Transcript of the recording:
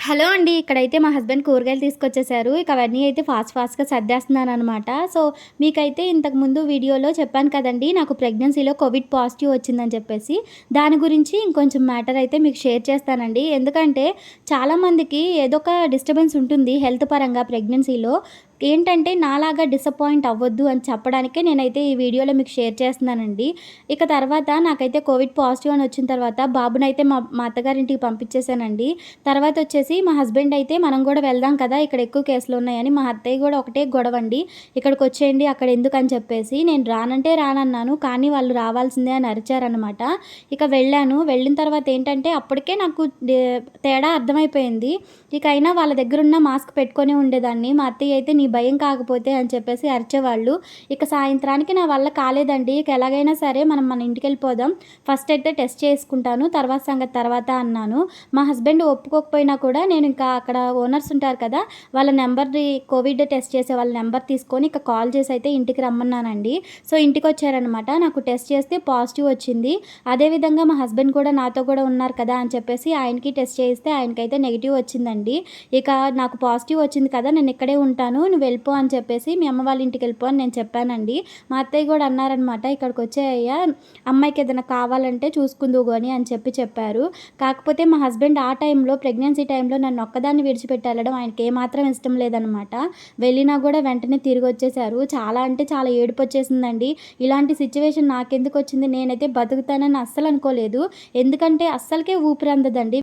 Hello అండి. ఇక్కడైతే మా హస్బెండ్ కూరగాయలు తీసుకొచ్చేసారు. ఇక అవన్నీ అయితే ఫాస్ట్‌గా సర్దేస్తున్నాననమాట. సో, మీకైతే ఇంతకుముందు వీడియోలో చెప్పాను కదండీ! నాకు ప్రెగ్నెన్సీలో కోవిడ్ పాజిటివ్ వచ్చిందని చెప్పేసి. దాని గురించి ఇంకొంచెం మ్యాటర్ అయితే మీకు షేర్ చేస్తానండి. ఎందుకంటే చాలామందికి ఏదో ఒక డిస్టర్బెన్స్ ఉంటుంది హెల్త్ పరంగా ప్రెగ్నెన్సీలో. ఏంటంటే నాలాగా డిసప్పాయింట్ అవ్వద్దు అని చెప్పడానికే నేనైతే ఈ వీడియోలో మీకు షేర్ చేస్తున్నానండి. ఇక తర్వాత నాకైతే కోవిడ్ పాజిటివ్ అని వచ్చిన తర్వాత బాబునైతే మా అత్తగారింటికి పంపించేసానండి. తర్వాతొచ్చేసి మా హస్బెండ్ అయితే మనం గూడా వెళ్దాం కదా! ఇక్కడ ఎక్కువ కేసులున్నాయని, మా అత్తయ్య గూడా ఒకటే గొడవండి. ఇక్కడికొచ్చేయండి అక్కడెందుకని చెప్పేసి. నేను రానంటే రానన్నాను. కానీ వాళ్ళు రావాల్సిందే అని అరిచారనమాట. ఇక వెళ్ళాను. వెళ్ళిన తర్వాత ఏంటంటే అప్పటికే నాకు తేడా అర్థమైపోయింది. ఇక అయినా వాళ్ళ దగ్గరున్న మాస్క్ పెట్టుకొనే ఉండేదాన్ని. మా అత్తయ్య అయితే నీ భయం కాకపోతే అని చెప్పేసి అరిచేవాళ్ళు. ఇక సాయంత్రానికి నా వల్ల కాలేదండి. ఇక ఎలాగైనా సరే మనం మన ఇంటికెళ్ళిపోదాం. ఫస్ట్ అయితే టెస్ట్ చేసుకుంటాను. తర్వాత సంగతి తర్వాత అన్నాను. మా హస్బెండ్ ఒప్పుకోకపోయినా కూడా నేను ఇంకా అక్కడ ఓనర్స్ ఉంటారు కదా! వాళ్ళ నెంబర్‌ది కోవిడ్ టెస్ట్ చేసే వాళ్ళ నెంబర్ తీసుకొని ఇక కాల్ చేసి అయితే ఇంటికి రమ్మన్నానండి. సో, ఇంటికొచ్చారనమాట. నాకు టెస్ట్ చేస్తే పాజిటివ్ వచ్చింది. అదేవిధంగా మా హస్బెండ్ కూడా నాతో కూడా ఉన్నారు కదా! అని చెప్పేసి ఆయనకి టెస్ట్ చేయిస్తే ఆయనకైతే నెగెటివ్ వచ్చిందండి. ఇక నాకు పాజిటివ్ వచ్చింది కదా! నేను ఇక్కడే ఉంటాను. నువ్వు వెళ్ళిపో అని చెప్పేసి మీ అమ్మ వాళ్ళ ఇంటికి వెళ్ళిపో అని నేను చెప్పానండి. మా అత్తయ్య కూడా అన్నారనమాట. ఇక్కడికొచ్చేయ్యా అమ్మాయికి ఏదైనా కావాలంటే చూసుకుందువు గాని అని చెప్పారు. కాకపోతే మా హస్బెండ్ ఆ టైంలో ప్రెగ్నెన్సీ టైంలో నన్నొక్కదాన్ని విడిచిపెట్టి ఎళ్ళడం ఆయనకి ఏమాత్రం ఇష్టం లేదనమాట. వెళ్ళినా గూడా వెంటనే తిరిగొచ్చేసారు. చాలా అంటే చాలా ఏడుపొచ్చేసిందండి. ఇలాంటి సిచ్యువేషన్ నాకెందుకొచ్చింది? నేనైతే బతుకుతానని అస్సలు అనుకోలేదు. ఎందుకంటే అస్సలకే ఊపిరందదండి.